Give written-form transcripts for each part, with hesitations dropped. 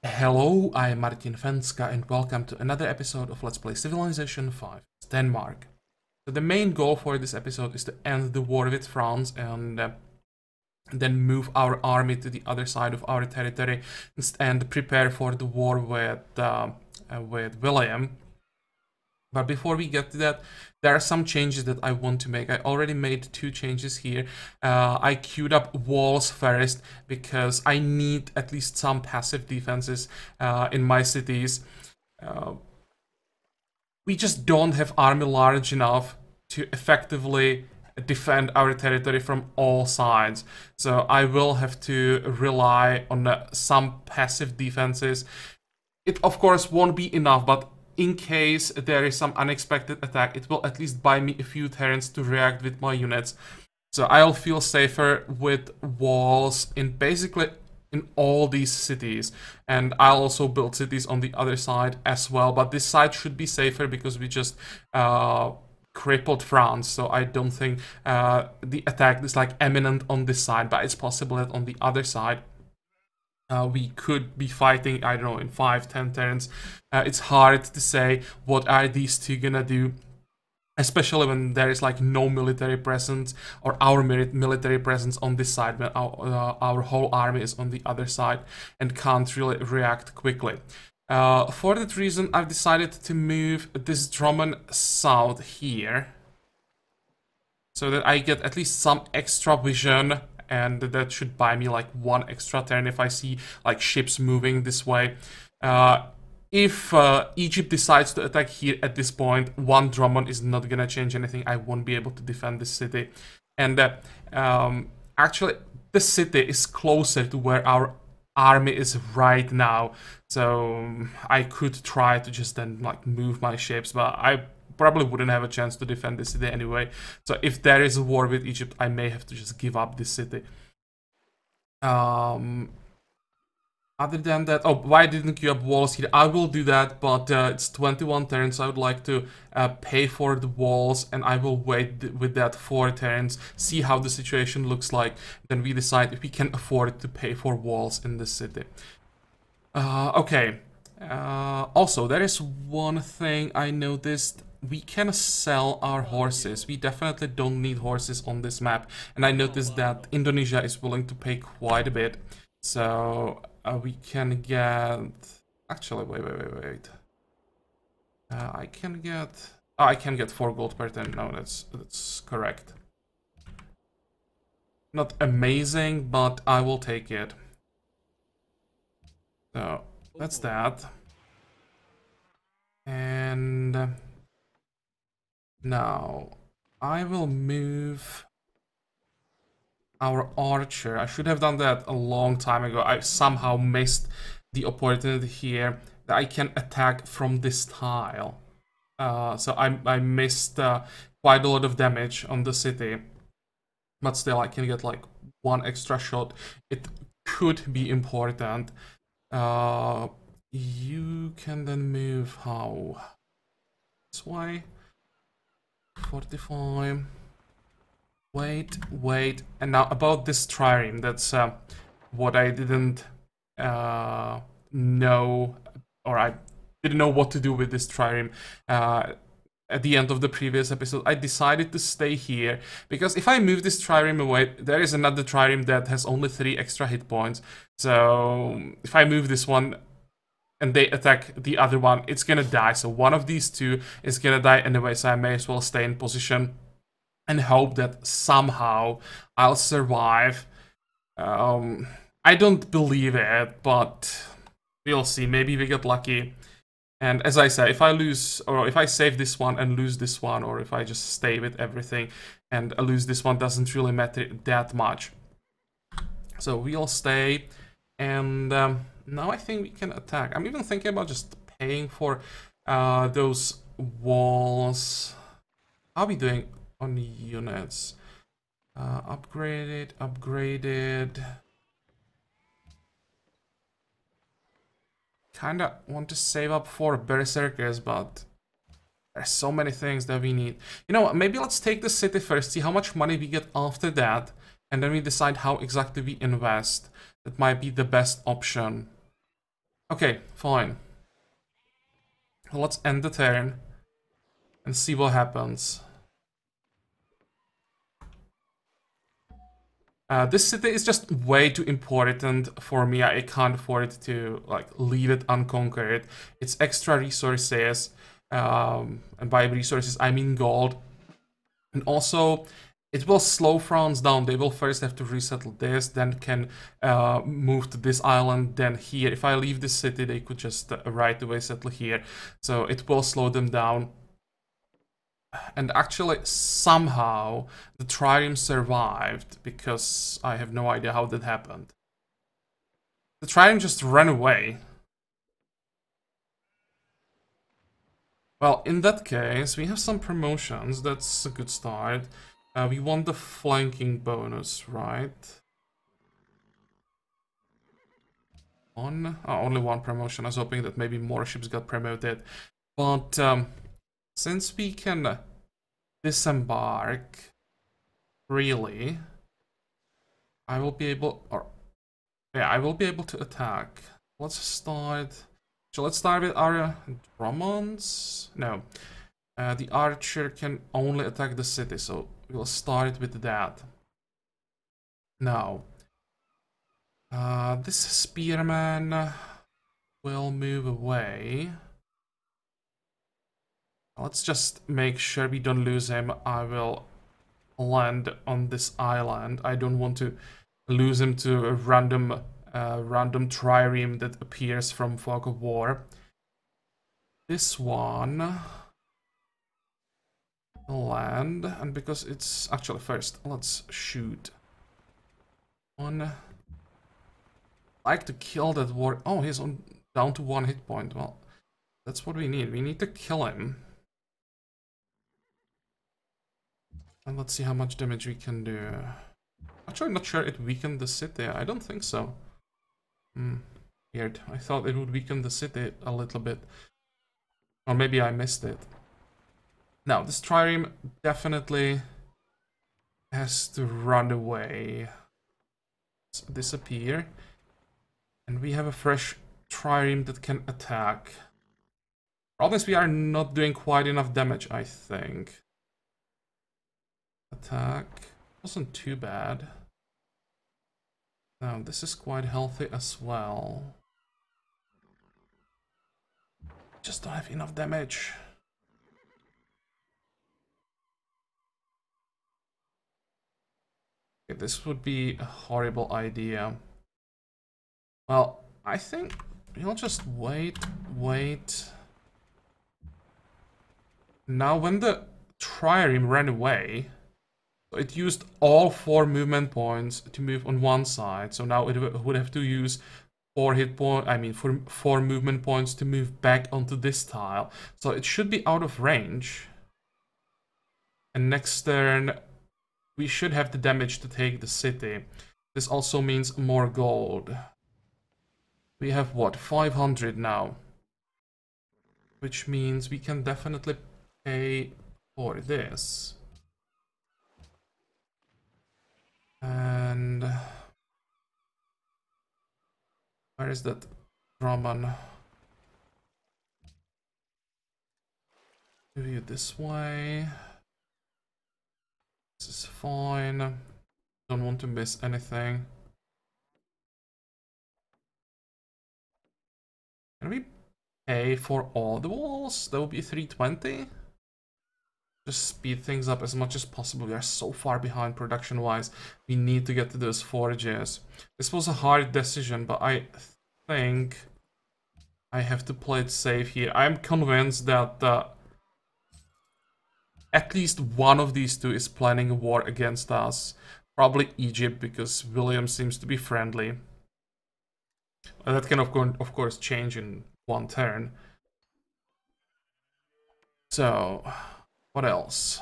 Hello, I'm Martin Fencka and welcome to another episode of Let's Play Civilization 5 Denmark. So the main goal for this episode is to end the war with France and then move our army to the other side of our territory and prepare for the war with William. But before we get to that, there are some changes that I want to make. I already made 2 changes here. I queued up walls first because I need at least some passive defenses in my cities. We just don't have army large enough to effectively defend our territory from all sides. So I will have to rely on some passive defenses. It of course won't be enough, but in case there is some unexpected attack, it will at least buy me a few turns to react with my units. So I'll feel safer with walls in basically in all these cities. And I'll also build cities on the other side as well. But this side should be safer because we just crippled France. So I don't think the attack is like imminent on this side, but it's possible that on the other side we could be fighting, I don't know, in 5-10 turns. It's hard to say what are these two gonna do, especially when there is like no military presence or our military presence on this side, when our whole army is on the other side and can't really react quickly. For that reason, I've decided to move this Drummond south here so that I get at least some extra vision, and that should buy me like 1 extra turn if I see like ships moving this way. If Egypt decides to attack here at this point, 1 Drummond is not gonna change anything. I won't be able to defend this city. And actually, the city is closer to where our army is right now. So I could try to just then like move my ships, but I probably wouldn't have a chance to defend this city anyway. So if there is a war with Egypt, I may have to just give up this city. Other than that, oh, why didn't queue up walls here? I will do that, but it's 21 turns, so I would like to pay for the walls, and I will wait with that 4 turns, see how the situation looks like, then we decide if we can afford to pay for walls in this city. Okay. Also, there is one thing I noticed. We can sell our horses. We definitely don't need horses on this map. And I noticed that Indonesia is willing to pay quite a bit. So we can get... Actually, wait. I can get... Oh, I can get 4 gold per turn. No, that's correct. Not amazing, but I will take it. So, that's that. And... now, I will move our archer. I should have done that a long time ago. I somehow missed the opportunity here that I can attack from this tile. So I missed quite a lot of damage on the city. But still, I can get like 1 extra shot. It could be important. You can then move how? This way. 45. Wait. And now about this trireme, that's what I didn't know, or I didn't know what to do with this trireme. At the end of the previous episode, I decided to stay here, because if I move this trireme away, there is another trireme that has only 3 extra hit points. So if I move this one, and they attack the other one, it's gonna die. So one of these 2 is gonna die anyway, so I may as well stay in position and hope that somehow I'll survive. I don't believe it, but we'll see. Maybe we get lucky. And as I said, if I lose, or if I save this one and lose this one, or if I just stay with everything and lose this one, doesn't really matter that much. So we'll stay, and now I think we can attack. I'm even thinking about just paying for those walls. How are we doing on units? Upgraded. Kinda want to save up for berserkers, but there's so many things that we need. You know, maybe let's take the city first, see how much money we get after that, and then we decide how exactly we invest. That might be the best option. Okay, fine. Let's end the turn and see what happens. This city is just way too important for me. I can't afford to like leave it unconquered. It's extra resources, and by resources I mean gold. And also, it will slow France down. They will first have to resettle this, then can move to this island, then here. If I leave this city, they could just right away settle here. So it will slow them down. And actually, somehow, the trireme survived, because I have no idea how that happened. The trireme just ran away. Well, in that case, we have some promotions. That's a good start. We want the flanking bonus, right? Only one promotion. I was hoping that maybe more ships got promoted. But since we can disembark, really, I will be able, I will be able to attack. Let's start. So let's start with our Drummonds. No, the archer can only attack the city, so we'll start with that. Now, this spearman will move away. Let's just make sure we don't lose him. I will land on this island. I don't want to lose him to a random trireme that appears from Fog of War. This one will land, and because it's actually first, let's shoot. One. I like to kill that war. Oh, he's on down to 1 hit point. Well, that's what we need. We need to kill him. And let's see how much damage we can do. Actually, I'm not sure it weakened the city. I don't think so. Weird. I thought it would weaken the city a little bit. Or maybe I missed it. Now, this trireme definitely has to run away. Let's disappear. And we have a fresh trireme that can attack. Problem is we are not doing quite enough damage, I think. Attack wasn't too bad. Now, this is quite healthy as well. Just don't have enough damage. Okay, this would be a horrible idea. Well, I think we'll just wait. Now, when the trireme ran away, it used all 4 movement points to move on one side. So now it would have to use 4 movement points to move back onto this tile. So it should be out of range. And next turn, we should have the damage to take the city. This also means more gold. We have what, 500 now? Which means we can definitely pay for this. And where is that Drummond? Move you this way. This is fine. Don't want to miss anything. Can we pay for all the walls? That would be 320. Just speed things up as much as possible. We are so far behind production-wise. We need to get to those forages. This was a hard decision, but I think I have to play it safe here. I'm convinced that at least one of these two is planning a war against us. Probably Egypt, because William seems to be friendly. That can of course change in one turn. So, what else?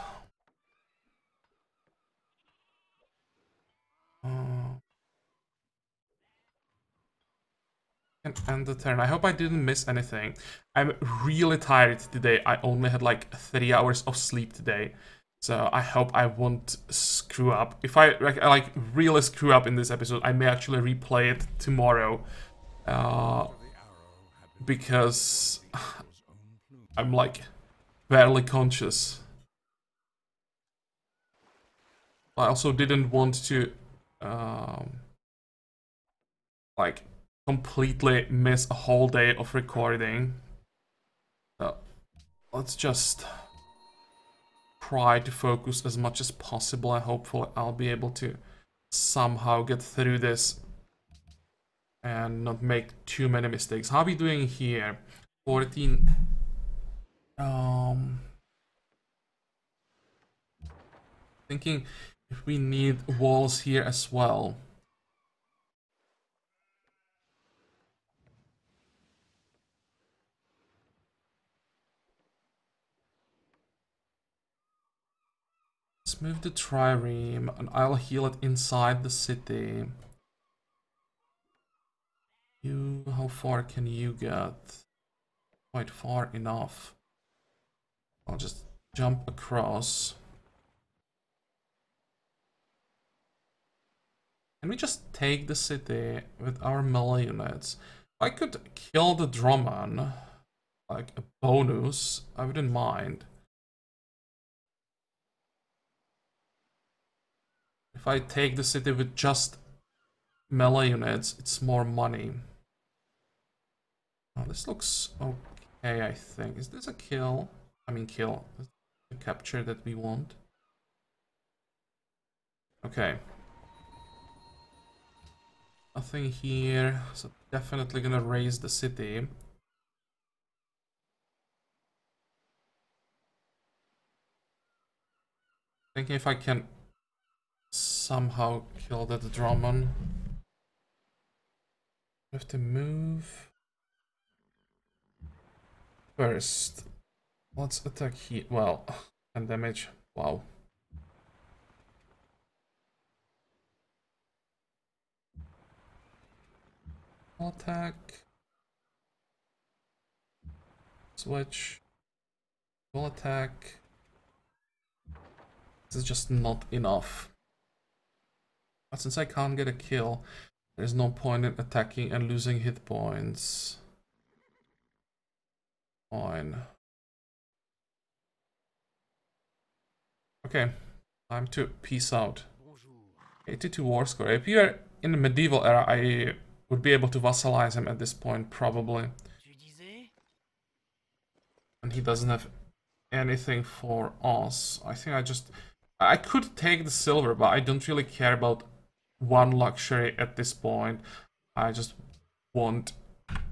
Can end the turn. I hope I didn't miss anything. I'm really tired today. I only had like 3 hours of sleep today. So I hope I won't screw up. If I like really screw up in this episode, I may actually replay it tomorrow. because I'm like barely conscious. I also didn't want to like completely miss a whole day of recording. So let's just try to focus as much as possible, and hopefully I'll be able to somehow get through this and not make too many mistakes. How are we doing here? 14. Thinking if we need walls here as well. Let's move the trireme and I'll heal it inside the city. You, how far can you get? Quite far enough. I'll just jump across. Can we just take the city with our melee units? I could kill the drumman, like a bonus, I wouldn't mind. If I take the city with just melee units, it's more money. Oh, this looks okay, I think. Is this a kill? I mean kill. The capture that we want. Okay. Nothing here, so definitely gonna raise the city. Thinking if I can somehow kill that drumman. We have to move. First, let's attack here. Well, and damage. Wow. Attack. Switch. Full attack. This is just not enough. But since I can't get a kill, there's no point in attacking and losing hit points. Fine. Okay, time to peace out. 82 war score. If you are in the medieval era, I would be able to vassalize him at this point, probably. And he doesn't have anything for us. I think I could take the silver, but I don't really care about one luxury at this point. I just want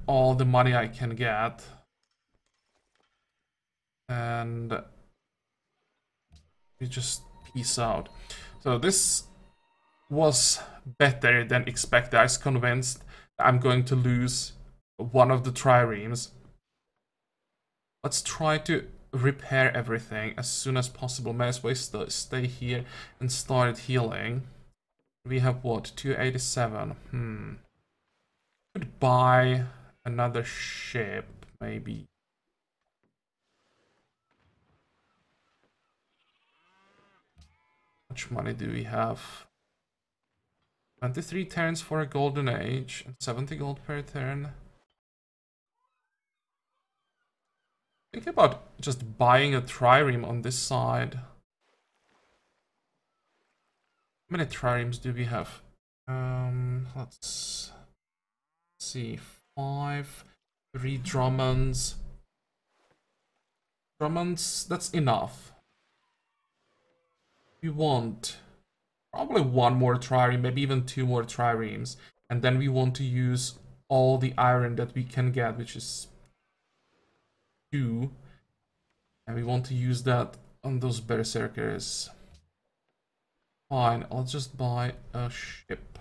all the money I can get. And we just peace out. So this was better than expected. I was convinced I'm going to lose one of the triremes. Let's try to repair everything as soon as possible. May as well stay here and start healing. We have what? 287. Could buy another ship, maybe. How much money do we have? 23 turns for a golden age and 70 gold per turn. Think about just buying a trireme on this side. How many triremes do we have? Let's see. 5, 3 Drummonds. Drummonds, that's enough. We want probably one more trireme, maybe even 2 more triremes. And then we want to use all the iron that we can get, which is 2. And we want to use that on those berserkers. Fine, I'll just buy a ship.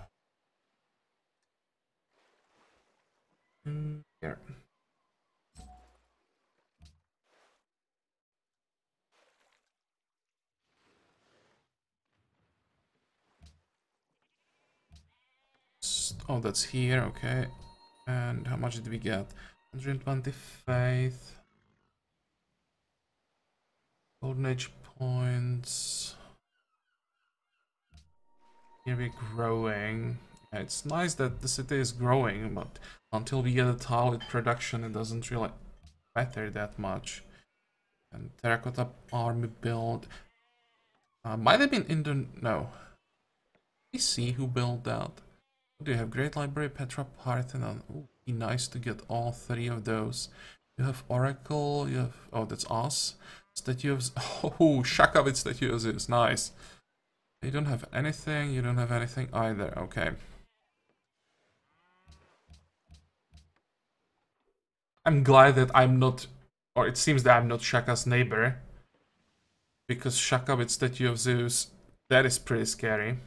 Here. Oh, that's here, okay. And how much did we get? 120 faith. Golden age points. Here we're growing. Yeah, it's nice that the city is growing, but until we get a tile with production, it doesn't really matter that much. And terracotta army build. Might have been no. Let me see who built that. Do you have Great Library, Petra, Parthenon? Ooh, be nice to get all three of those. You have Oracle, you have... Oh, that's us. Statue of... Oh, Shaka with Statue of Zeus. Nice. You don't have anything, you don't have anything either. Okay. I'm glad that I'm not... Or it seems that I'm not Shaka's neighbor. Because Shaka with Statue of Zeus, that is pretty scary.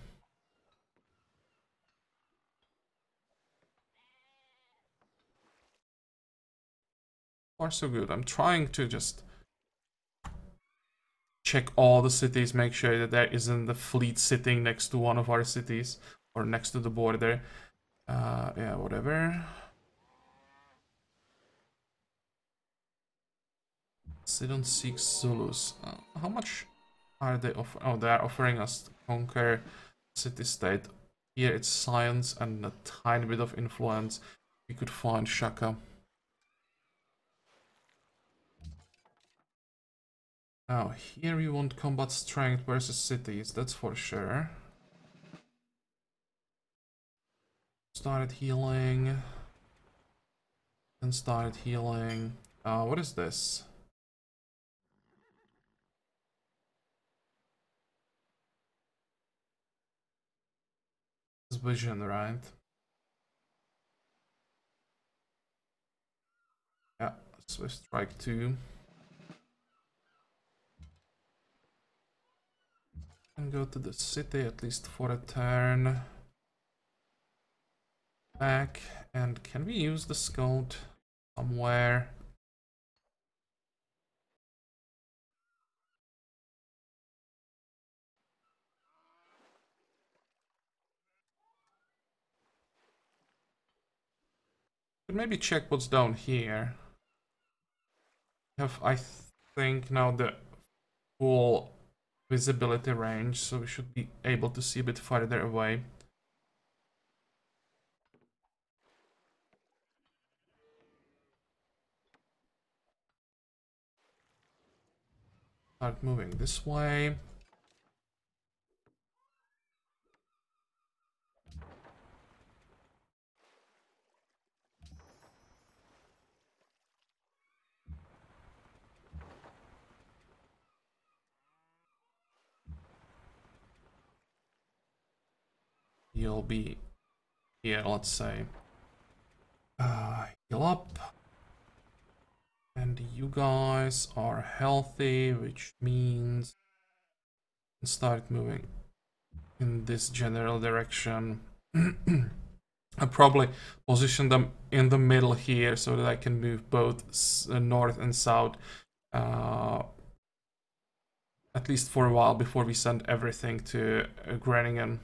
Far so good. I'm trying to just check all the cities, make sure that there isn't the fleet sitting next to one of our cities or next to the border. Yeah, whatever. Sidon seeks Zulus. How much are they offering? Oh, they are offering us to conquer city-state. Here it's science and a tiny bit of influence. We could find Shaka. Now, here we want combat strength versus cities, that's for sure. Started healing. And started healing. What is this? This is vision, right? Yeah, Swift Strike 2. And go to the city at least for a turn. Back. And can we use the scout somewhere? Could maybe check what's down here. Have, I think, now the full visibility range, so we should be able to see a bit farther away. Start moving this way. You'll be here, let's say. Heal up. And you guys are healthy, which means start moving in this general direction. I'll probably position them in the middle here so that I can move both north and south. At least for a while before we send everything to Groningen.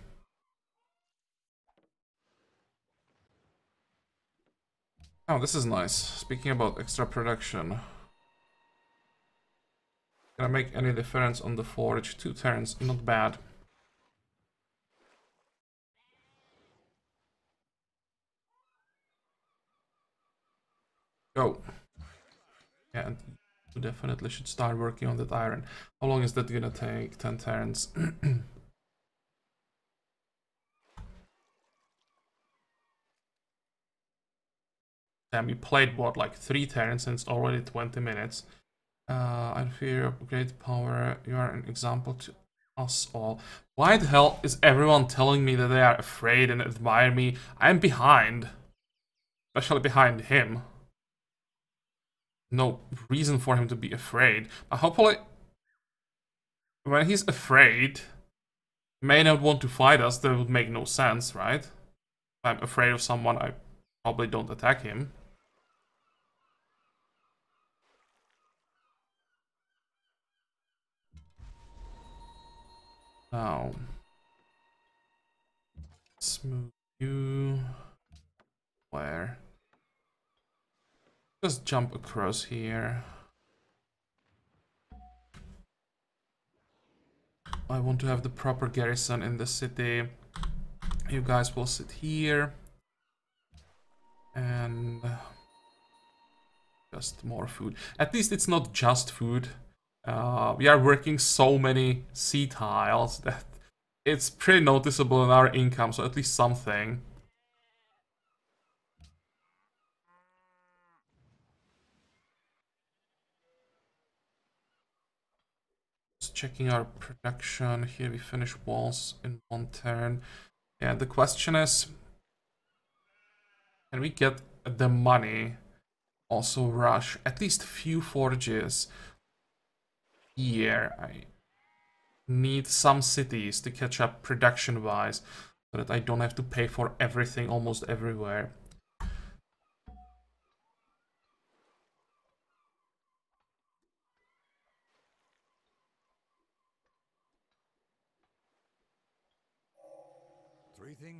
Oh, this is nice. Speaking about extra production. Can I make any difference on the forge? 2 turns, not bad. Go. Yeah, and you definitely should start working on that iron. How long is that gonna take? 10 turns. Damn, we played what, like 3 turns and it's already 20 minutes. I fear of great power. You are an example to us all. Why the hell is everyone telling me that they are afraid and admire me? I'm behind. Especially behind him. No reason for him to be afraid. But hopefully, when he's afraid, he may not want to fight us. That would make no sense, right? If I'm afraid of someone, I probably don't attack him. Now, smooth you. Where? Just jump across here. I want to have the proper garrison in the city. You guys will sit here. And just more food. At least it's not just food. We are working so many sea tiles that it's pretty noticeable in our income, so at least something. Just checking our production. Here we finish walls in 1 turn. Yeah, the question is, can we get the money? Also rush at least a few forges here. I need some cities to catch up production-wise, so that I don't have to pay for everything almost everywhere.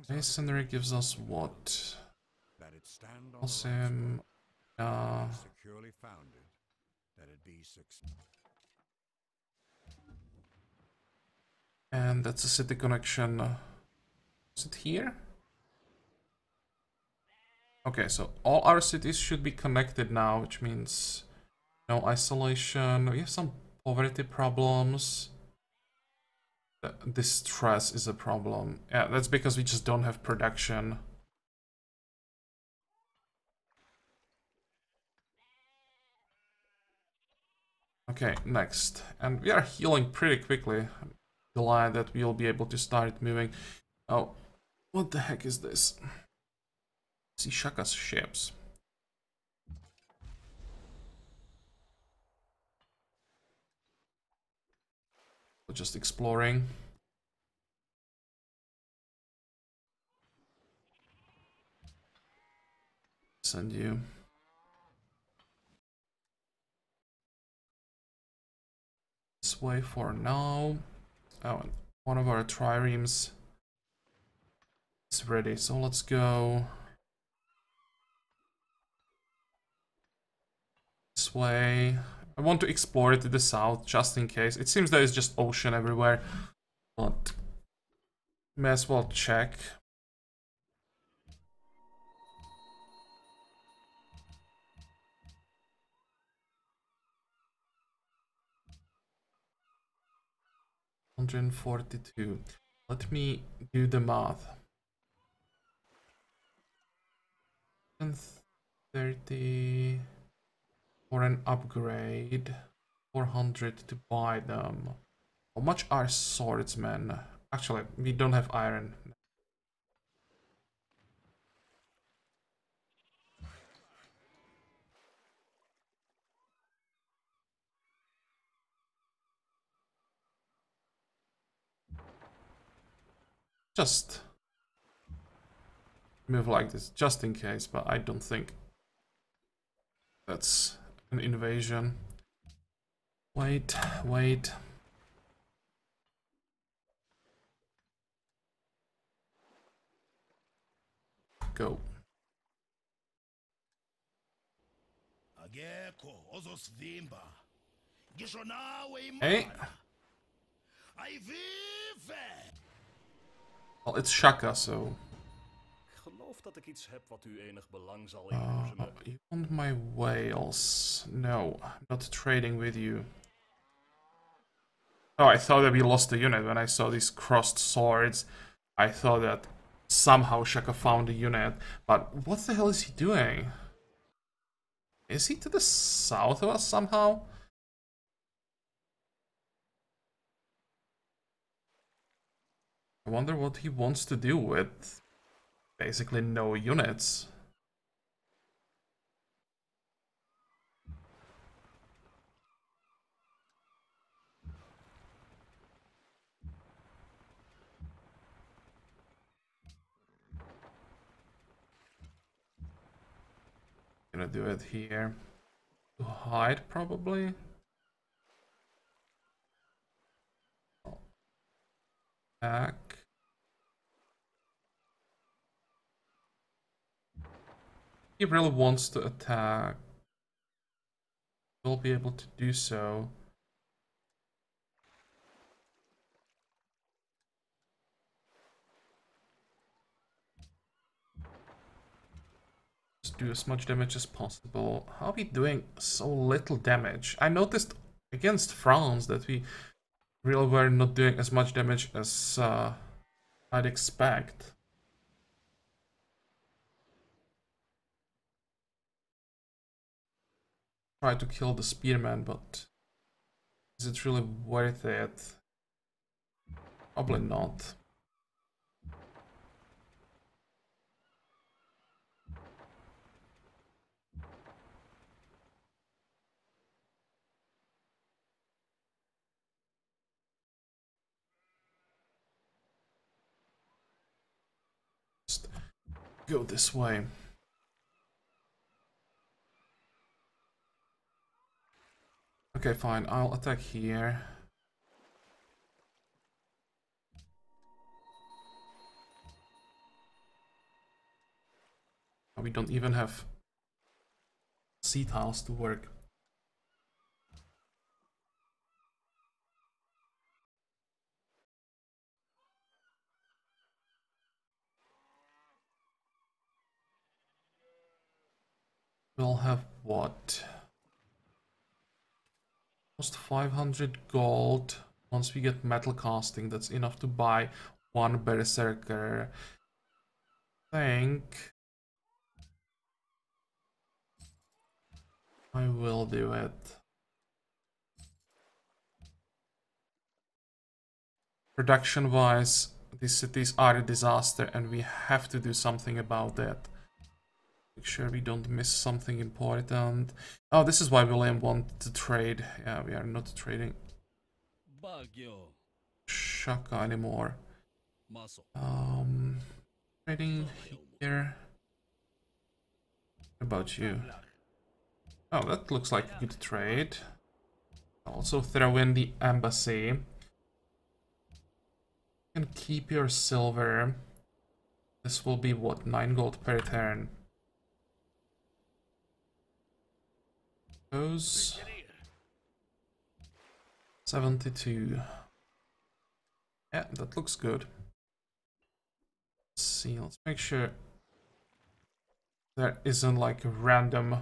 Masonry gives us what? Awesome. Securely founded, that it be And that's a city connection. Is it here? Okay, so all our cities should be connected now, which means no isolation. We have some poverty problems. Distress is a problem. Yeah, that's because we just don't have production. Okay, next. And we are healing pretty quickly. I'm glad that we'll be able to start moving. Oh, what the heck is this? See Shaka's ships. We're just exploring. Send you. This way for now. Oh, and one of our triremes is ready, so let's go this way. I want to explore it to the south, just in case. It seems there is just ocean everywhere, but may as well check. $142. Let me do the math. 30 for an upgrade. 400 to buy them. How much are swordsmen? Actually, we don't have iron. Just move like this, just in case, but I don't think that's an invasion. Wait, wait. Go. Hey. Well, it's Shaka, so... You want my whales? No, I'm not trading with you. Oh, I thought that we lost the unit when I saw these crossed swords. I thought that somehow Shaka found a unit, but what the hell is he doing? Is he to the south of us somehow? I wonder what he wants to do with basically no units. Gonna do it here. To hide, probably. Back. He really wants to attack. We'll be able to do so. just do as much damage as possible. How are we doing so little damage? I noticed against France that we really were not doing as much damage as I'd expect. Try to kill the spearman, but is it really worth it? Probably not. Just go this way. Okay, fine. I'll attack here. We don't even have sea tiles to work. We'll have what? Almost 500 gold. Once we get metal casting, that's enough to buy one berserker. I think I will do it. Production wise, these cities are a disaster and we have to do something about that. Make sure we don't miss something important. Oh, this is why William wanted to trade. Yeah, we are not trading Shaka anymore. Trading here. What about you? Oh, that looks like a good trade. Also throw in the embassy. You can keep your silver. This will be what, 9 gold per turn. Those 72. Yeah, that looks good. Let's see, let's make sure there isn't like a random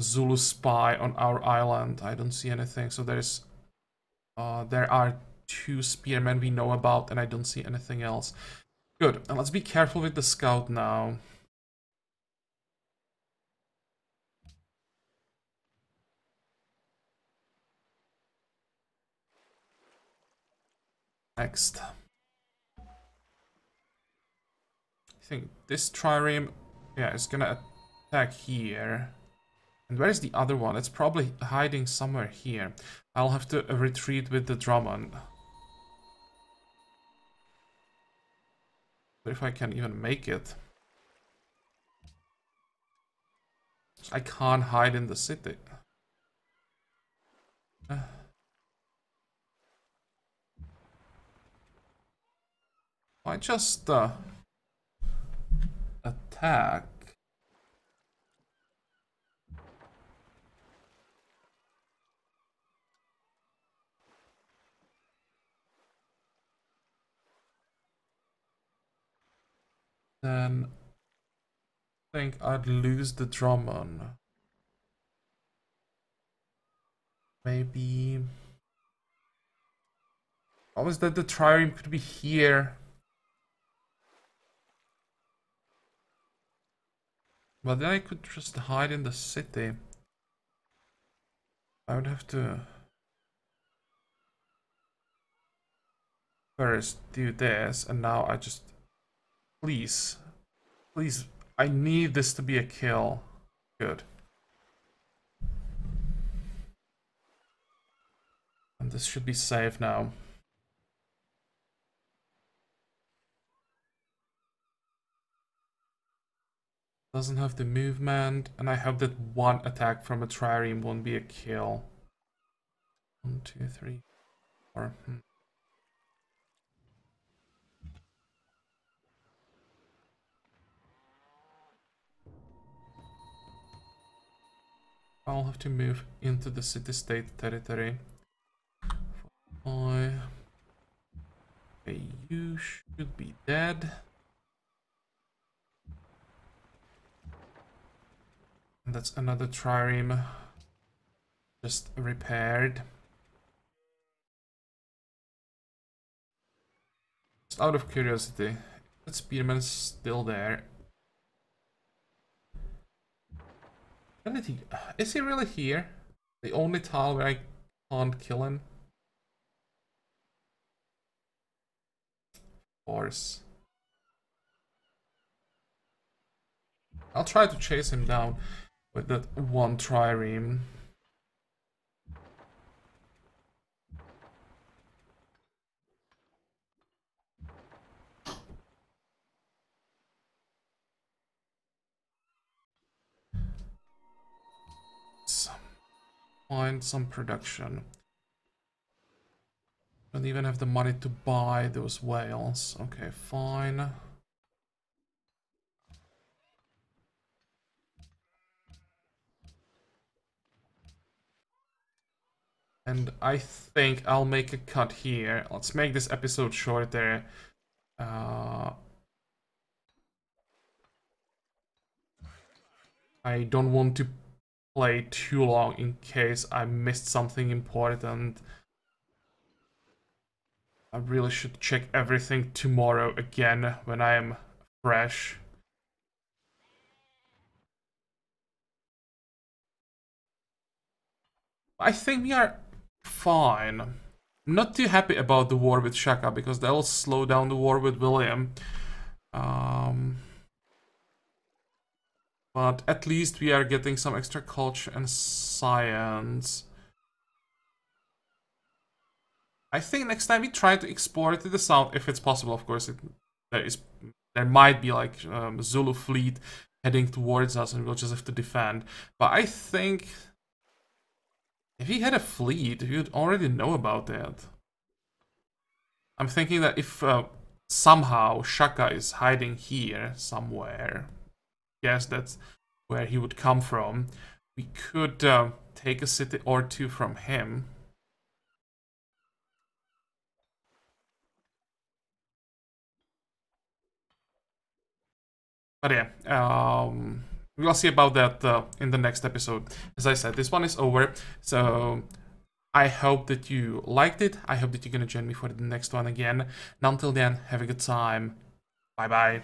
Zulu spy on our island. I don't see anything. So there are 2 spearmen we know about, and I don't see anything else. Good. And let's be careful with the scout now. Next. I think this trireme, yeah, is gonna attack here. And where is the other one? It's probably hiding somewhere here. I'll have to retreat with the Drummond. But if I can even make it. I can't hide in the city. I just attack. Then I think I'd lose the Drummond. Maybe. How is that the trireme could be here? But then I could just hide in the city. I would have to first do this, and now I just... Please. Please. I need this to be a kill. Good. And this should be safe now. Doesn't have the movement, and I hope that one attack from a trireme won't be a kill. 1, 2, 3, 4. I'll have to move into the city-state territory. Okay, you should be dead. And that's another trireme just repaired. Just out of curiosity, that spearman is still there. When did he... Is he really here? The only tile where I can't kill him? Of course. I'll try to chase him down with that one trireme. Find some production. Don't even have the money to buy those whales. Okay, fine. And I think I'll make a cut here. Let's make this episode shorter. I don't want to play too long in case I missed something important. I really should check everything tomorrow again when I am fresh. I think we are fine. Not too happy about the war with Shaka because that will slow down the war with William. But at least we are getting some extra culture and science. I think next time we try to explore to the south, if it's possible, of course. There might be like Zulu fleet heading towards us, and we'll just have to defend. But I think if he had a fleet, you'd already know about that. I'm thinking that if somehow Shaka is hiding here somewhere, yes, that's where he would come from, we could take a city or two from him. But yeah, we'll see about that in the next episode. As I said, this one is over, so I hope that you liked it. I hope that you're gonna join me for the next one again. And until then, have a good time. Bye bye.